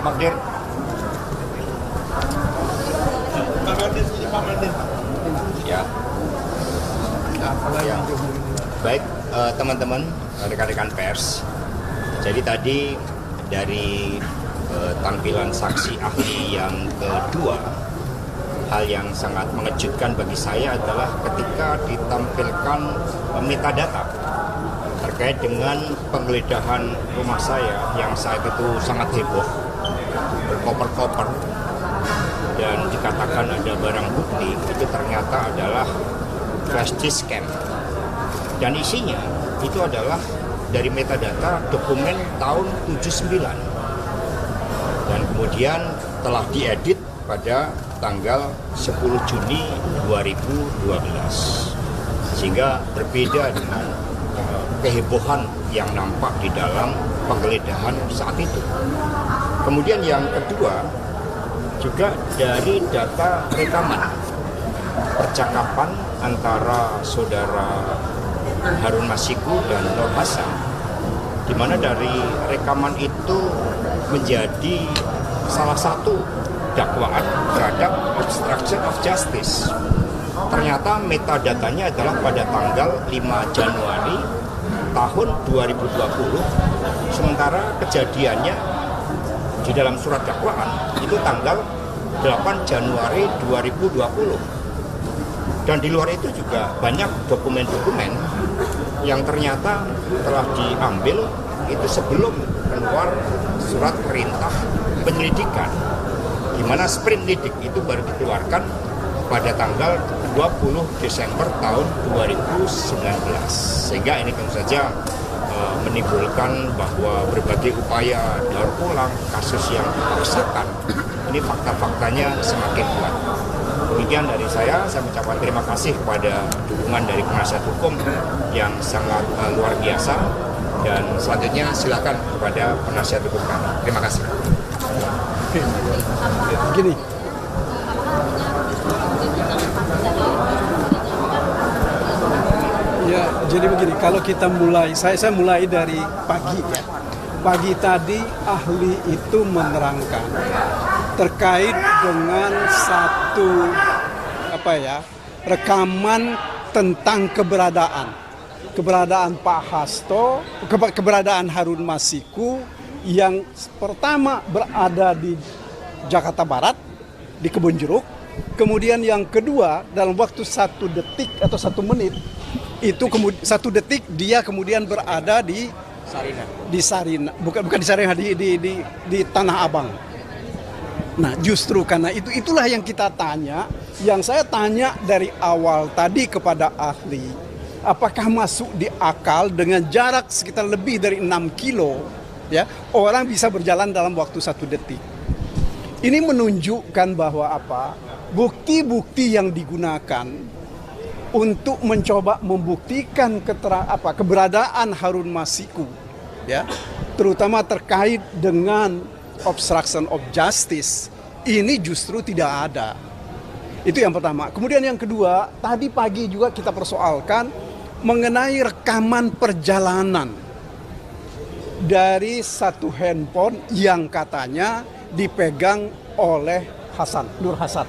Pak Magdir. Ya. Ya. Baik, teman-teman, rekan-rekan pers. Jadi tadi dari tampilan saksi ahli yang kedua, hal yang sangat mengejutkan bagi saya adalah ketika ditampilkan metadata terkait dengan penggeledahan rumah saya yang saat itu sangat heboh, berkoper-koper, dan dikatakan ada barang bukti. Itu ternyata adalah flash disk scam, dan isinya itu adalah dari metadata dokumen tahun 79 dan kemudian telah diedit pada tanggal 10 Juni 2012, sehingga berbeda dengan kehebohan yang nampak di dalam penggeledahan saat itu. Kemudian yang kedua, juga dari data rekaman percakapan antara saudara Harun Masiku dan Nur Hasan, di mana dari rekaman itu menjadi salah satu dakwaan terhadap obstruction of justice. Ternyata metadatanya adalah pada tanggal 5 Januari tahun 2020, sementara kejadiannya di dalam surat dakwaan itu tanggal 8 Januari 2020. Dan di luar itu juga banyak dokumen-dokumen yang ternyata telah diambil itu sebelum keluar surat perintah penyelidikan, di mana sprindidik itu baru dikeluarkan pada tanggal 20 Desember tahun 2019. Sehingga ini tentu saja menimbulkan bahwa berbagai upaya daur ulang kasus yang dipaksakan, ini fakta-faktanya semakin kuat. Demikian dari saya mengucapkan terima kasih kepada dukungan dari penasihat hukum yang sangat luar biasa, dan selanjutnya silakan kepada penasihat hukum kami. Terima kasih. Begini, ya, jadi begini, kalau kita mulai, saya mulai dari pagi ya. Pagi tadi ahli itu menerangkan terkait dengan satu rekaman tentang keberadaan Pak Hasto, keberadaan Harun Masiku yang pertama berada di Jakarta Barat, di Kebonjeruk. Kemudian yang kedua dalam waktu 1 detik atau 1 menit itu 1 detik dia kemudian berada di Sarinah, bukan di Sarinah, di Tanah Abang. Nah, justru karena itulah yang kita tanya, yang saya tanya dari awal tadi kepada ahli, apakah masuk di akal dengan jarak sekitar lebih dari 6 kilo, ya, orang bisa berjalan dalam waktu 1 detik. Ini menunjukkan bahwa bukti-bukti yang digunakan untuk mencoba membuktikan keberadaan Harun Masiku, ya, terutama terkait dengan obstruction of justice, ini justru tidak ada. Itu yang pertama. Kemudian yang kedua, tadi pagi juga kita persoalkan mengenai rekaman perjalanan dari satu handphone yang katanya dipegang oleh Nur Hasan.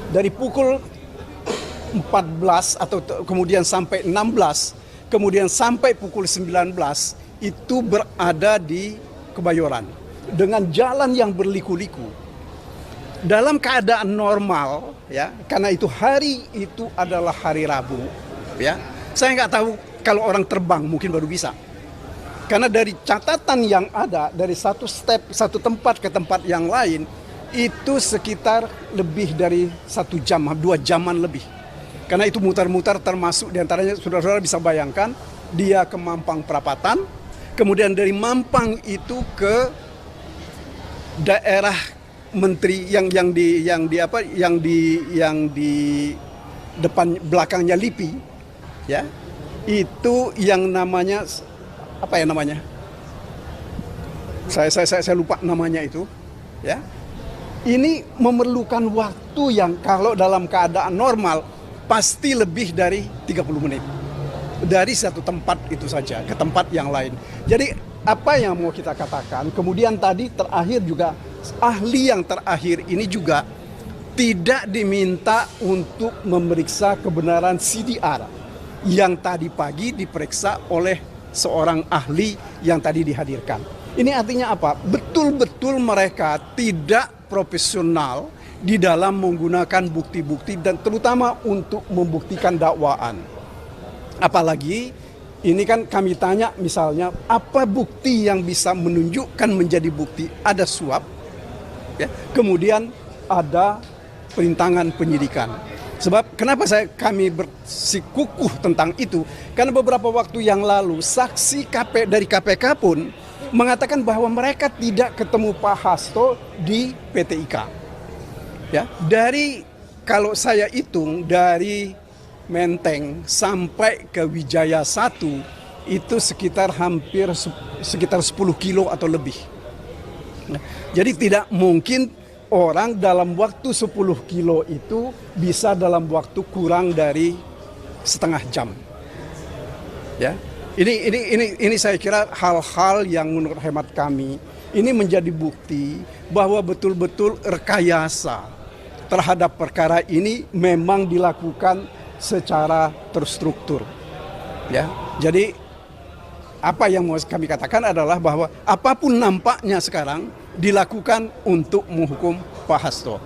Dari pukul 14 atau kemudian sampai 16, kemudian sampai pukul 19 itu berada di Kebayoran dengan jalan yang berliku-liku. Dalam keadaan normal, ya, karena itu hari itu adalah hari Rabu, ya. Saya nggak tahu kalau orang terbang mungkin baru bisa. Karena dari catatan yang ada dari satu tempat ke tempat yang lain itu sekitar lebih dari 1 jam, 2 jaman lebih. Karena itu mutar-mutar, termasuk diantaranya saudara-saudara bisa bayangkan dia ke Mampang Perapatan, kemudian dari Mampang itu ke daerah menteri yang di depan belakangnya LIPI, ya, itu yang namanya saya lupa namanya itu, ya. Ini memerlukan waktu yang kalau dalam keadaan normal pasti lebih dari 30 menit dari satu tempat itu saja ke tempat yang lain. Jadi apa yang mau kita katakan. Kemudian tadi terakhir juga ahli yang terakhir ini juga tidak diminta untuk memeriksa kebenaran CDR yang tadi pagi diperiksa oleh seorang ahli yang tadi dihadirkan. Ini artinya apa? Betul-betul mereka tidak profesional di dalam menggunakan bukti-bukti dan terutama untuk membuktikan dakwaan. Apalagi ini kan kami tanya misalnya apa bukti yang bisa menunjukkan menjadi bukti ada suap, ya, kemudian ada perintangan penyidikan. Sebab kenapa kami bersikukuh tentang itu? Karena beberapa waktu yang lalu saksi dari KPK pun mengatakan bahwa mereka tidak ketemu Pak Hasto di PT IKA. Ya, kalau saya hitung dari Menteng sampai ke Wijaya 1 itu sekitar 10 kilo atau lebih. Jadi tidak mungkin orang dalam waktu 10 kilo itu bisa dalam waktu kurang dari setengah jam. Ya. Ini saya kira hal-hal yang menurut hemat kami ini menjadi bukti bahwa betul-betul rekayasa terhadap perkara ini memang dilakukan secara terstruktur. Ya. Jadi apa yang mau kami katakan adalah bahwa apapun nampaknya sekarang dilakukan untuk menghukum Pak Hasto.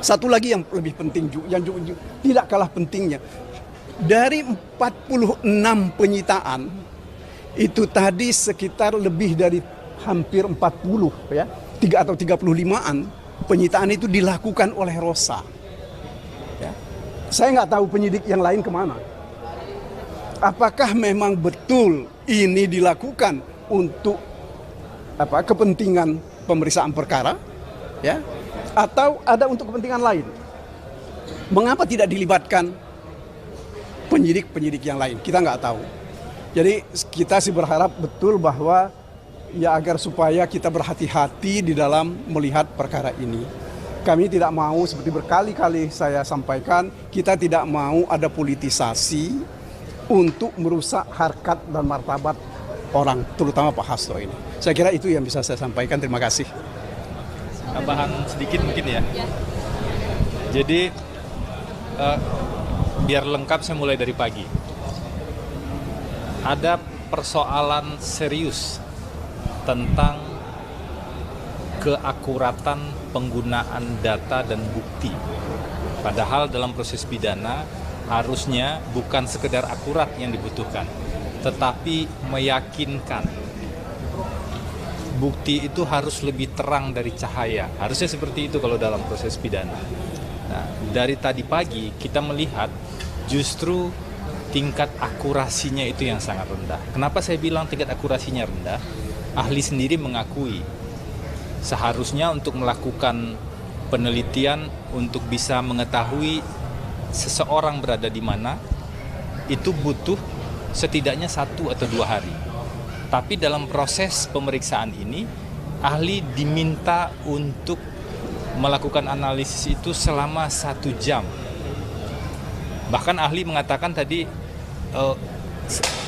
Satu lagi yang lebih penting, yang tidak kalah pentingnya, dari 46 penyitaan itu tadi sekitar lebih dari hampir 40 ya, 3 atau 35-an penyitaan itu dilakukan oleh Rosa. Ya. Saya nggak tahu penyidik yang lain kemana. Apakah memang betul ini dilakukan untuk kepentingan pemeriksaan perkara, ya, atau ada untuk kepentingan lain? Mengapa tidak dilibatkan penyidik yang lain? Kita nggak tahu. Jadi kita sih berharap betul bahwa ya agar supaya kita berhati-hati di dalam melihat perkara ini. Kami tidak mau, seperti berkali-kali saya sampaikan, kita tidak mau ada politisasi untuk merusak harkat dan martabat orang, terutama Pak Hasto ini. Saya kira itu yang bisa saya sampaikan. Terima kasih. Tambahan sedikit mungkin ya. Jadi biar lengkap saya mulai dari pagi. Ada persoalan serius tentang keakuratan penggunaan data dan bukti. Padahal dalam proses pidana harusnya bukan sekedar akurat yang dibutuhkan, tetapi meyakinkan. Bukti itu harus lebih terang dari cahaya. Harusnya seperti itu kalau dalam proses pidana. Nah, dari tadi pagi kita melihat justru tingkat akurasinya itu yang sangat rendah. Kenapa saya bilang tingkat akurasinya rendah? Ahli sendiri mengakui seharusnya untuk melakukan penelitian untuk bisa mengetahui seseorang berada di mana itu butuh setidaknya 1 atau 2 hari. Tapi dalam proses pemeriksaan ini ahli diminta untuk melakukan analisis itu selama 1 jam. Bahkan ahli mengatakan tadi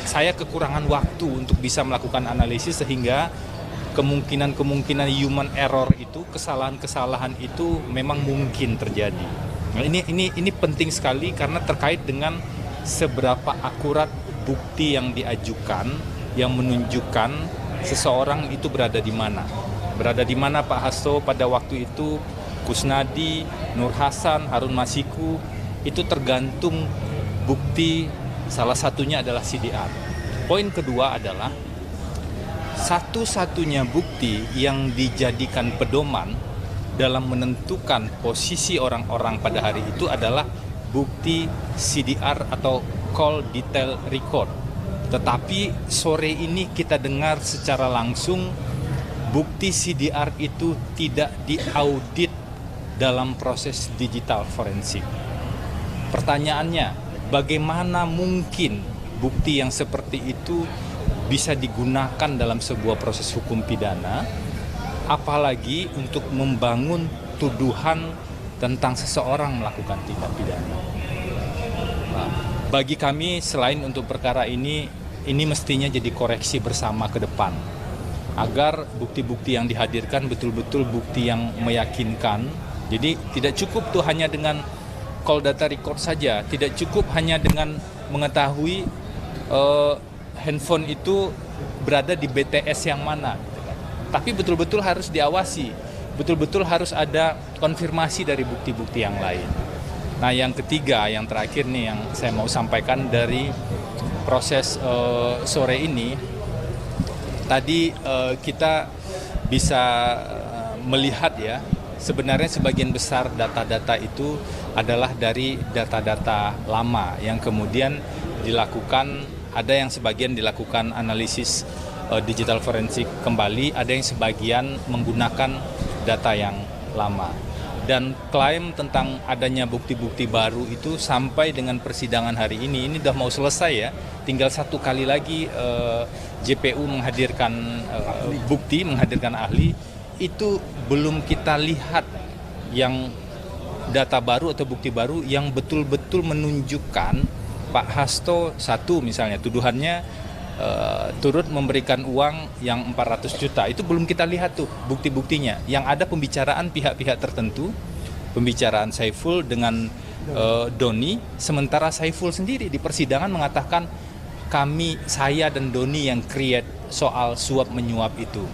saya kekurangan waktu untuk bisa melakukan analisis sehingga kemungkinan human error itu, kesalahan-kesalahan itu memang mungkin terjadi. Nah, ini penting sekali karena terkait dengan seberapa akurat bukti yang diajukan yang menunjukkan seseorang itu berada di mana. Berada di mana Pak Hasto pada waktu itu, Kusnadi, Nur Hasan, Harun Masiku, itu tergantung bukti, salah satunya adalah CDR. Poin kedua adalah satu-satunya bukti yang dijadikan pedoman dalam menentukan posisi orang-orang pada hari itu adalah bukti CDR atau call detail record. Tetapi sore ini kita dengar secara langsung bukti CDR itu tidak diaudit dalam proses digital forensik. Pertanyaannya, bagaimana mungkin bukti yang seperti itu bisa digunakan dalam sebuah proses hukum pidana, apalagi untuk membangun tuduhan tentang seseorang melakukan tindak pidana. Nah, bagi kami selain untuk perkara ini mestinya jadi koreksi bersama ke depan. agar bukti-bukti yang dihadirkan betul-betul bukti yang meyakinkan. Jadi tidak cukup tuh hanya dengan call data record saja, tidak cukup hanya dengan mengetahui handphone itu berada di BTS yang mana, tapi betul-betul harus diawasi, betul-betul harus ada konfirmasi dari bukti-bukti yang lain. Nah, yang ketiga, yang terakhir nih yang saya mau sampaikan dari proses sore ini, tadi kita bisa melihat ya, sebenarnya sebagian besar data-data itu adalah dari data-data lama yang kemudian dilakukan, ada yang sebagian dilakukan analisis digital forensik kembali, ada yang sebagian menggunakan data yang lama. Dan klaim tentang adanya bukti-bukti baru itu sampai dengan persidangan hari ini udah mau selesai ya, tinggal satu kali lagi JPU menghadirkan bukti, menghadirkan ahli, itu belum kita lihat yang data baru atau bukti baru yang betul-betul menunjukkan Pak Hasto satu misalnya tuduhannya turut memberikan uang yang 400 juta. Itu belum kita lihat tuh bukti-buktinya. Yang ada pembicaraan pihak-pihak tertentu, pembicaraan Saiful dengan Doni, sementara Saiful sendiri di persidangan mengatakan saya dan Doni yang create soal suap menyuap itu.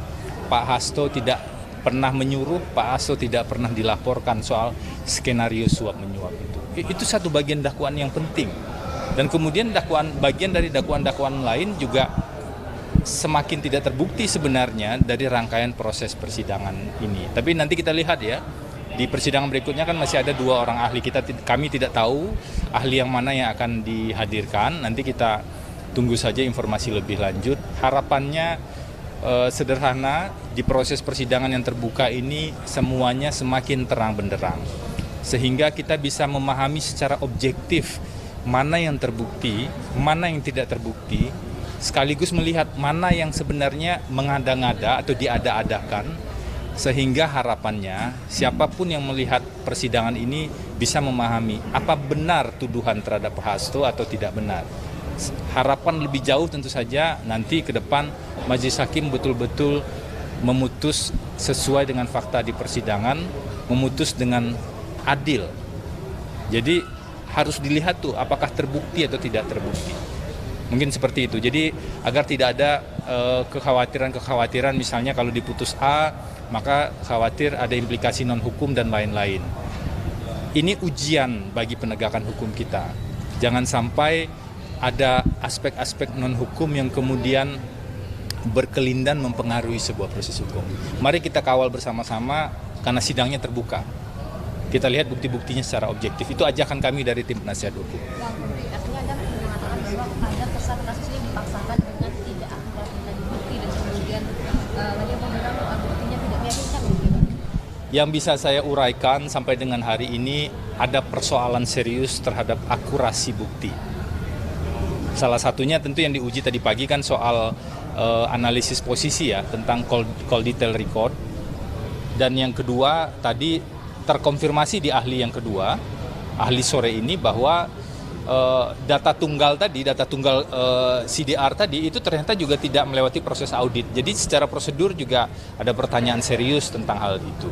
Pak Hasto tidak pernah menyuruh, Pak Hasto tidak pernah dilaporkan soal skenario suap menyuap itu. Itu satu bagian dakwaan yang penting. Dan kemudian bagian dari dakwaan-dakwaan lain juga semakin tidak terbukti sebenarnya dari rangkaian proses persidangan ini. Tapi nanti kita lihat ya, di persidangan berikutnya kan masih ada 2 orang ahli. Kami tidak tahu ahli yang mana yang akan dihadirkan. Nanti kita tunggu saja informasi lebih lanjut. Harapannya sederhana, di proses persidangan yang terbuka ini semuanya semakin terang benderang, sehingga kita bisa memahami secara objektif mana yang terbukti, mana yang tidak terbukti, sekaligus melihat mana yang sebenarnya mengada-ngada atau diada-adakan, sehingga harapannya siapapun yang melihat persidangan ini bisa memahami apa benar tuduhan terhadap Pak Hasto atau tidak benar. Harapan lebih jauh tentu saja nanti ke depan Majelis Hakim betul-betul memutus sesuai dengan fakta di persidangan, memutus dengan adil. Jadi harus dilihat tuh apakah terbukti atau tidak terbukti. Mungkin seperti itu. Jadi agar tidak ada kekhawatiran-kekhawatiran misalnya kalau diputus A, maka khawatir ada implikasi non-hukum dan lain-lain. Ini ujian bagi penegakan hukum kita. Jangan sampai ada aspek-aspek non-hukum yang kemudian berkelindan mempengaruhi sebuah proses hukum. Mari kita kawal bersama-sama karena sidangnya terbuka. Kita lihat bukti-buktinya secara objektif. Itu ajakan kami dari tim penasihat hukum. Artinya Anda mengatakan bahwa ada kesan kasus ini dipaksakan dengan tidak akurat tadi bukti dan kemudian banyak membilang buktinya tidak meyakinkan. Yang bisa saya uraikan sampai dengan hari ini ada persoalan serius terhadap akurasi bukti. Salah satunya tentu yang diuji tadi pagi kan soal analisis posisi ya tentang call detail record. Dan yang kedua tadi terkonfirmasi di ahli yang kedua, ahli sore ini bahwa data tunggal CDR tadi itu ternyata juga tidak melewati proses audit. Jadi secara prosedur juga ada pertanyaan serius tentang hal itu.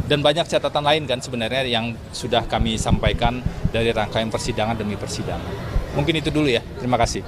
Dan banyak catatan lain kan sebenarnya yang sudah kami sampaikan dari rangkaian persidangan demi persidangan. Mungkin itu dulu ya. Terima kasih.